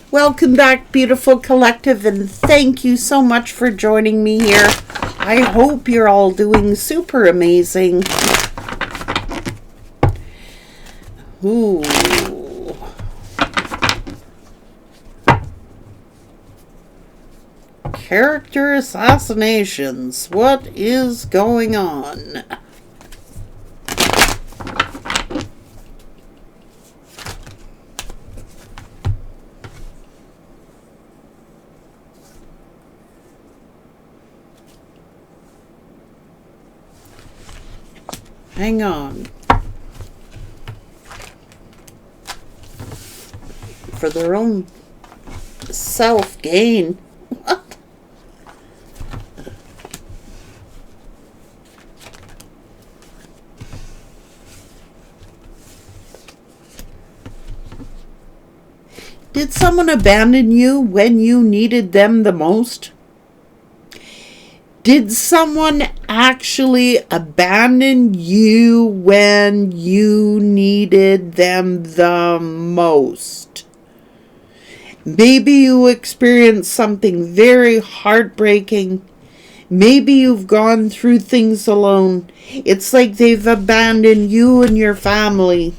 Welcome back, beautiful collective, and thank you so much for joining me here. I hope you're all doing super amazing. Ooh. Character assassinations. What is going on? Hang on. For their own self-gain. What? Did someone abandon you when you needed them the most? Did someone actually abandon you when you needed them the most? Maybe you experienced something very heartbreaking. Maybe you've gone through things alone. It's like they've abandoned you and your family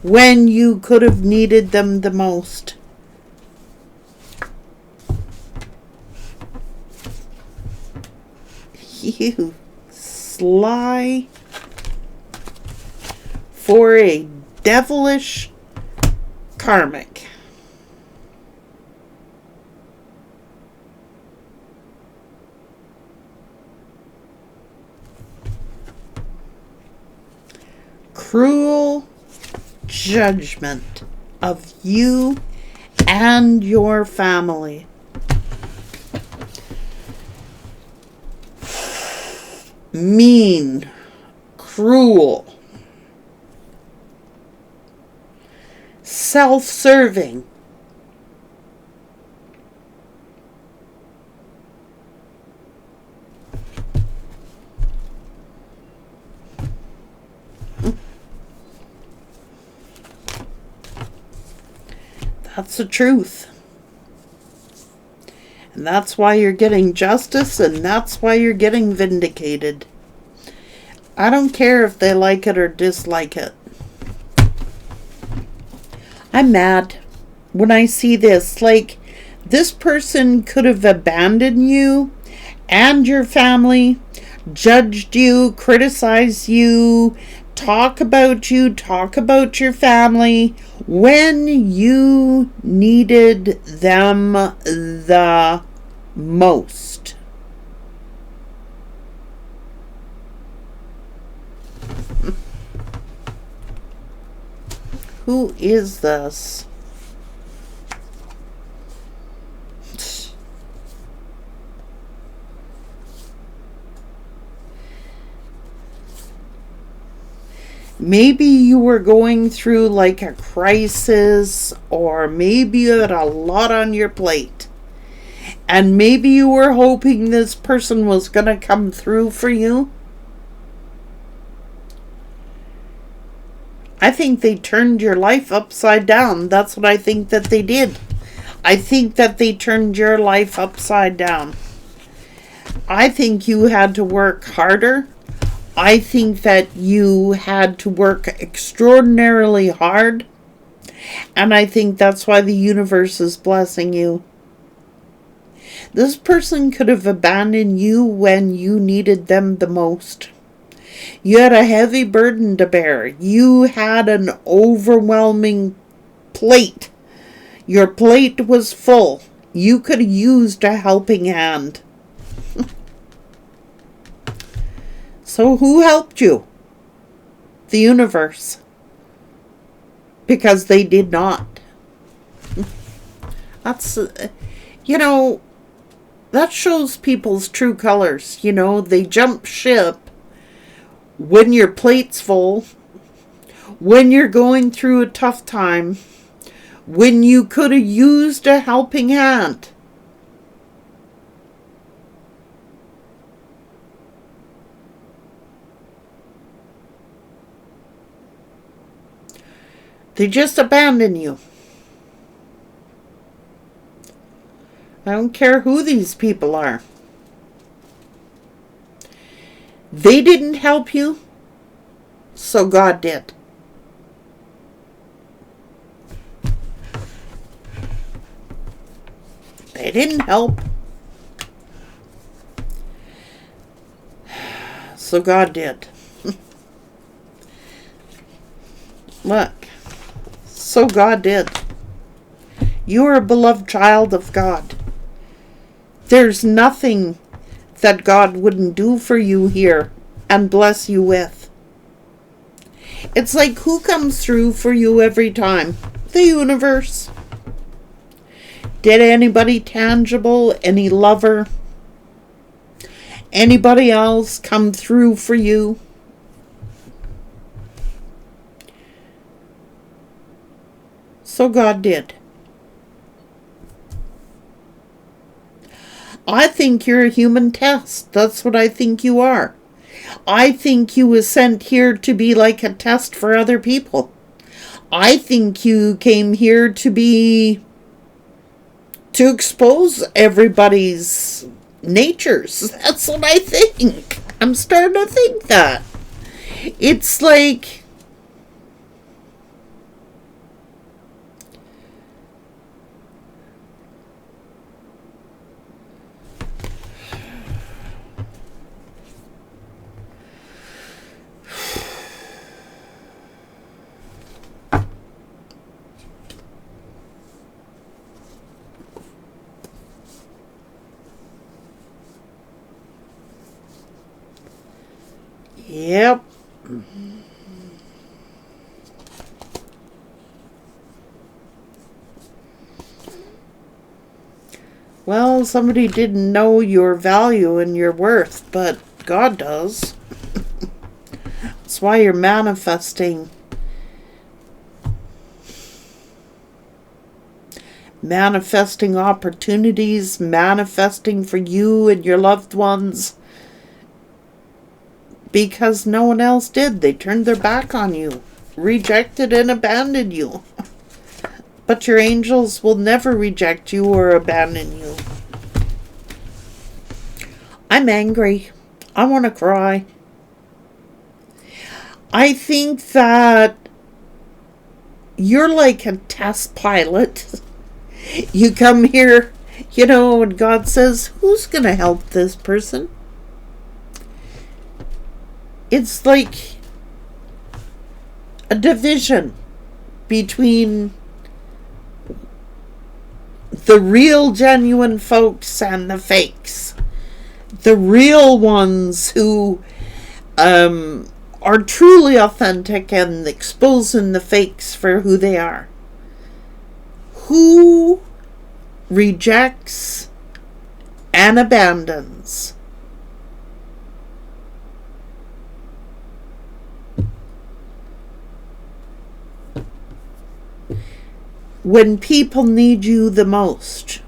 when you could have needed them the most. You sly for a devilish karmic. Cruel judgment of you and your family. Mean, cruel, self-serving. That's the truth. And that's why you're getting justice, and that's why you're getting vindicated. I don't care if they like it or dislike it. I'm mad when I see this. Like, this person could have abandoned you and your family, judged you, criticized you, talk about your family when you needed them the most. Who is this? Maybe you were going through like a crisis, or maybe you had a lot on your plate. And maybe you were hoping this person was going to come through for you. I think they turned your life upside down. That's what I think that they did. I think that they turned your life upside down. I think you had to work harder. I think that you had to work extraordinarily hard. And I think that's why the universe is blessing you. This person could have abandoned you when you needed them the most. You had a heavy burden to bear. You had an overwhelming plate. Your plate was full. You could have used a helping hand. So who helped you? The universe. Because they did not. That's, that shows people's true colors. They jump ship when your plate's full, when you're going through a tough time, when you could have used a helping hand. They just abandon you. I don't care who these people are. They didn't help you, so God did. They didn't help, so God did. Look, so God did. You are a beloved child of God. There's nothing that God wouldn't do for you here and bless you with. It's like, who comes through for you every time? The universe. Did anybody tangible, any lover, anybody else come through for you? So God did. I think you're a human test. That's what I think you are. I think you was sent here to be like a test for other people. I think you came here to expose everybody's natures. That's what I think. I'm starting to think that. It's like, yep. Well, somebody didn't know your value and your worth, but God does. That's why you're manifesting. Manifesting opportunities, manifesting for you and your loved ones. Because no one else did. They turned their back on you, rejected and abandoned you. But your angels will never reject you or abandon you. I'm angry. I want to cry. I think that you're like a test pilot. You come here, and God says, who's going to help this person? It's like a division between the real genuine folks and the fakes. The real ones who are truly authentic and exposing the fakes for who they are. Who rejects and abandons? When people need you the most,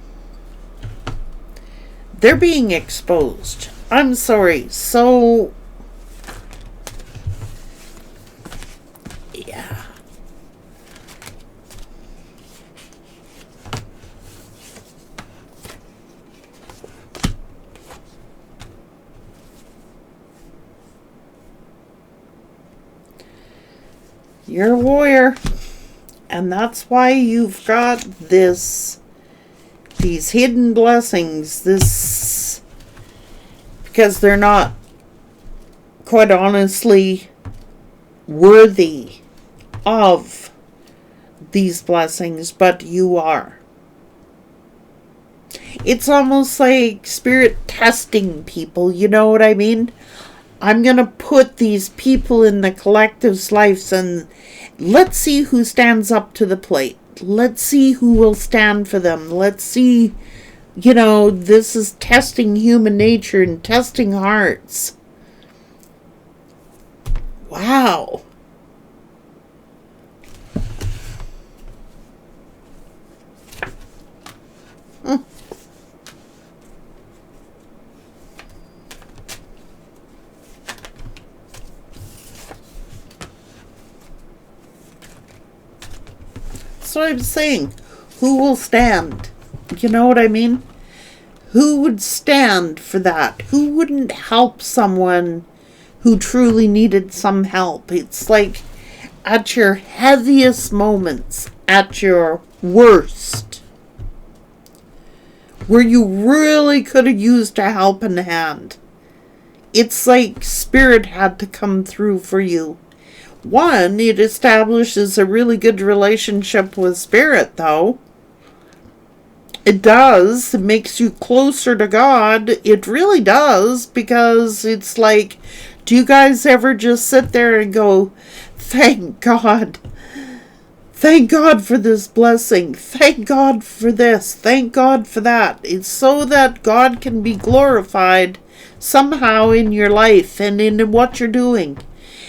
they're being exposed. I'm sorry. So, yeah. You're a warrior. And that's why you've got these hidden blessings, because they're not, quite honestly, worthy of these blessings, but you are. It's almost like spirit testing people, you know what I mean? I'm going to put these people in the collective's lives and let's see who stands up to the plate. Let's see who will stand for them. Let's see, this is testing human nature and testing hearts. Wow. That's what I'm saying. Who will stand? You know what I mean? Who would stand for that? Who wouldn't help someone who truly needed some help? It's like at your heaviest moments, at your worst, where you really could have used a helping hand. It's like spirit had to come through for you. One, it establishes a really good relationship with spirit, though. It does. It makes you closer to God. It really does, because it's like, do you guys ever just sit there and go, thank God. Thank God for this blessing. Thank God for this. Thank God for that. It's so that God can be glorified somehow in your life and in what you're doing.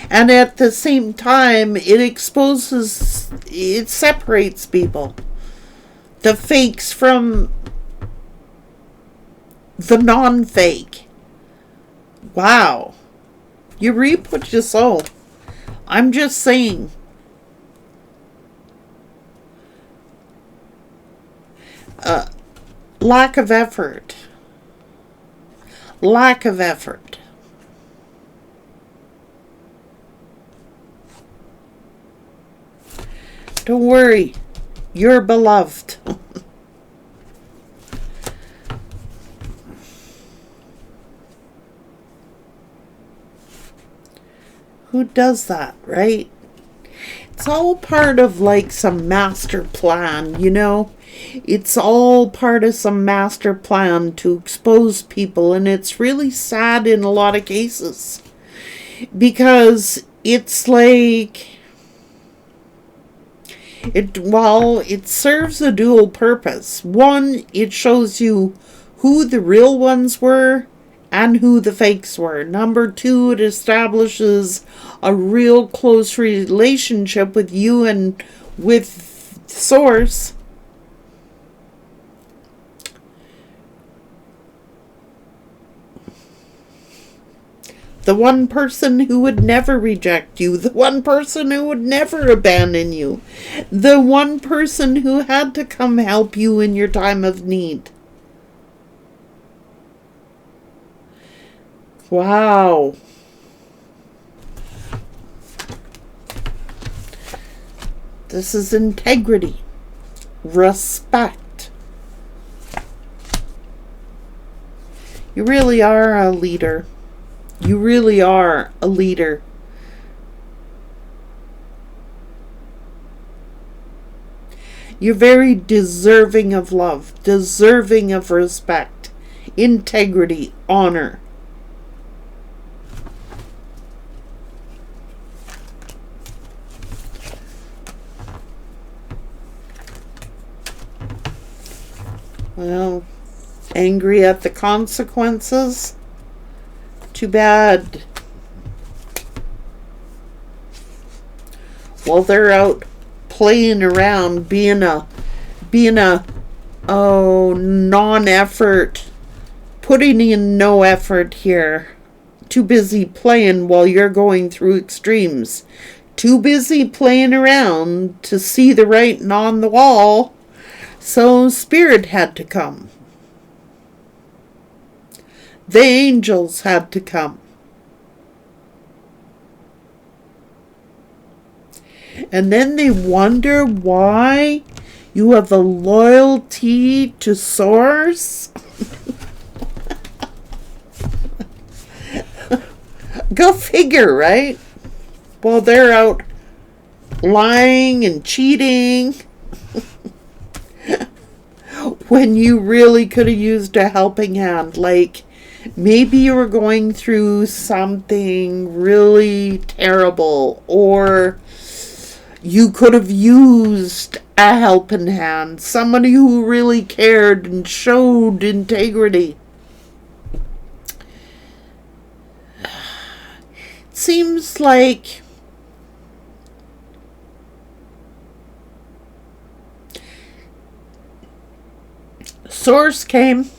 And at the same time, it separates people. The fakes from the non-fake. Wow. You reap what you sow. I'm just saying. Lack of effort. Lack of effort. Don't worry. You're beloved. Who does that, right? It's all part of like some master plan, you know? It's all part of some master plan to expose people, and it's really sad in a lot of cases. Because it's like it serves a dual purpose. One, it shows you who the real ones were and who the fakes were. Number two, it establishes a real close relationship with you and with Source. The one person who would never reject you. The one person who would never abandon you. The one person who had to come help you in your time of need. Wow. This is integrity. Respect. You really are a leader. You really are a leader. You're very deserving of love, deserving of respect, integrity, honor. Well, angry at the consequences? Too bad. Well, they're out playing around, being a non-effort, putting in no effort here. Too busy playing while you're going through extremes. Too busy playing around to see the writing on the wall. So Spirit had to come. The angels had to come. And then they wonder why you have a loyalty to Source. Go figure, right? While they're out lying and cheating. When you really could have used a helping hand. Like, maybe you were going through something really terrible, or you could have used a helping hand. Somebody who really cared and showed integrity. It seems like Source came.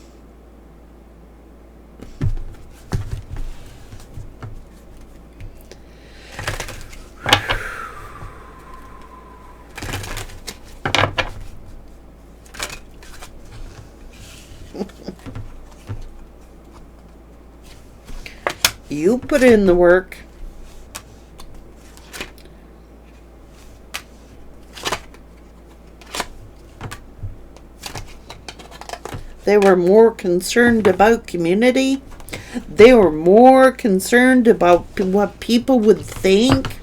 You put in the work. They were more concerned about community. They were more concerned about what people would think.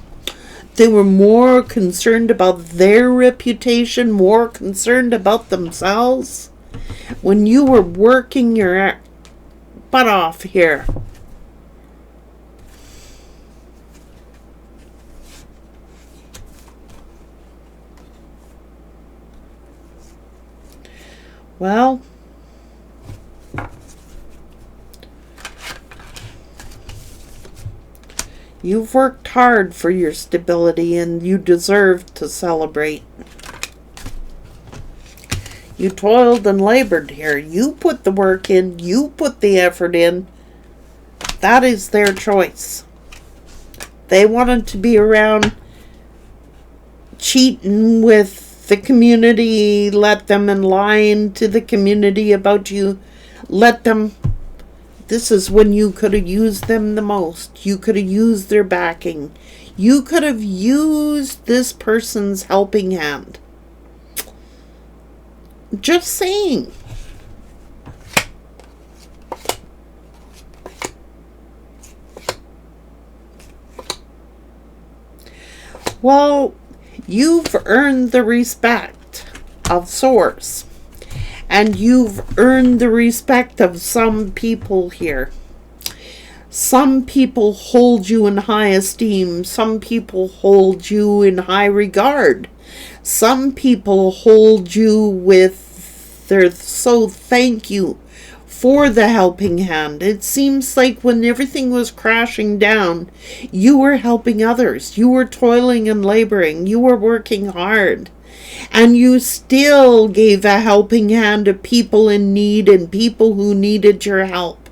They were more concerned about their reputation, more concerned about themselves. When you were working your butt off here. Well, you've worked hard for your stability and you deserve to celebrate. You toiled and labored here. You put the work in. You put the effort in. That is their choice. They wanted to be around cheating with the community. Let them, and lying to the community about you. Let them. This is when you could have used them the most. You could have used their backing. You could have used this person's helping hand. Just saying. Well, you've earned the respect of Source. And you've earned the respect of some people here. Some people hold you in high esteem. Some people hold you in high regard. Some people hold you with their so thank you for the helping hand. It seems like when everything was crashing down, you were helping others. You were toiling and laboring. You were working hard. And you still gave a helping hand to people in need and people who needed your help.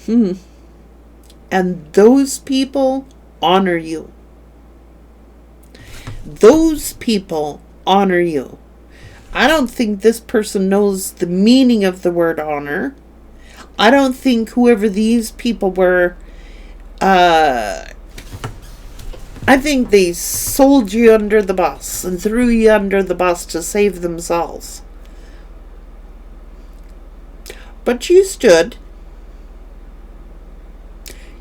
And those people honor you. Those people honor you. I don't think this person knows the meaning of the word honor. I don't think whoever these people were, I think they sold you under the bus and threw you under the bus to save themselves. But you stood.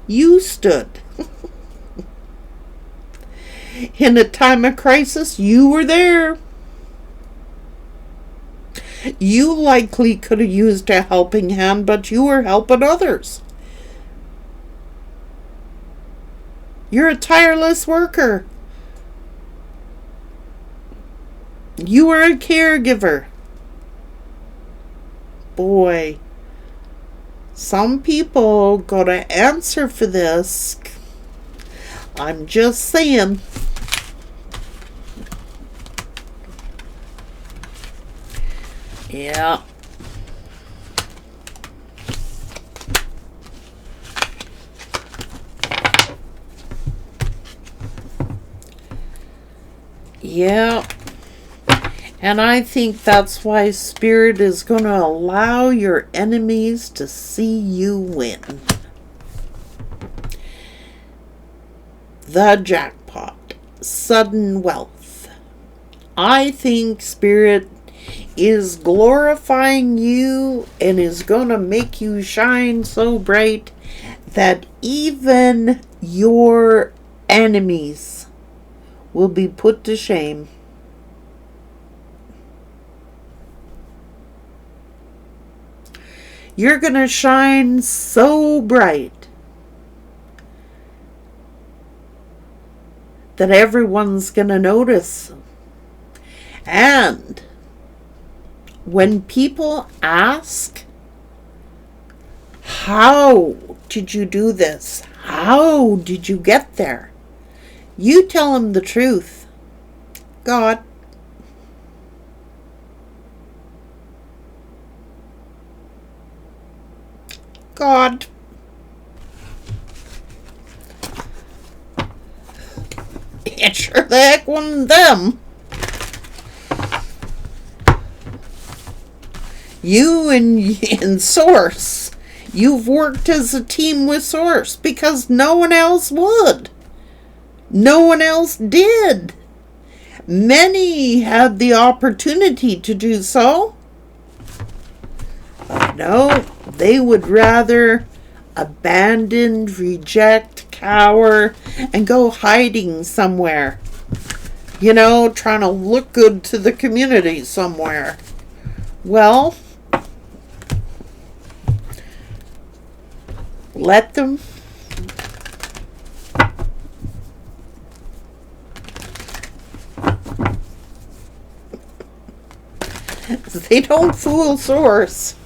You stood. In a time of crisis, you were there. You likely could have used a helping hand, but you were helping others. You're a tireless worker. You were a caregiver. Boy, some people gotta answer for this. I'm just saying. Yeah. Yeah. And I think that's why Spirit is going to allow your enemies to see you win. The jackpot. Sudden wealth. I think Spirit is glorifying you and is going to make you shine so bright that even your enemies will be put to shame. You're going to shine so bright that everyone's going to notice. And when people ask, how did you do this? How did you get there? You tell them the truth. God. God. It sure the heck wasn't them. You and Source, You've worked as a team with Source because no one else would. No one else did. Many had the opportunity to do so. But no, they would rather abandon, reject, cower, and go hiding somewhere. You know, trying to look good to the community somewhere. Well, let them. They don't fool Source.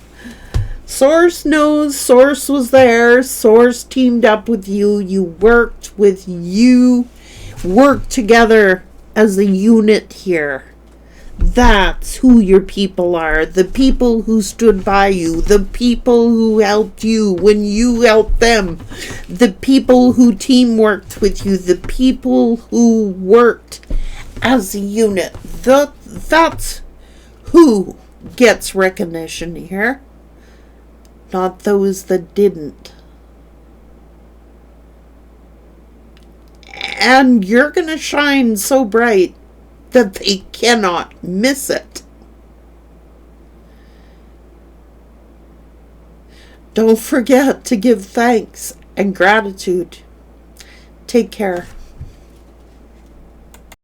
Source knows. Source was there. Source teamed up with you. You worked together as a unit here. That's who your people are. The people who stood by you. The people who helped you when you helped them. The people who teamworked with you. The people who worked as a unit. That's who gets recognition here. Not those that didn't. And you're going to shine so bright that they cannot miss it. Don't forget to give thanks and gratitude. Take care.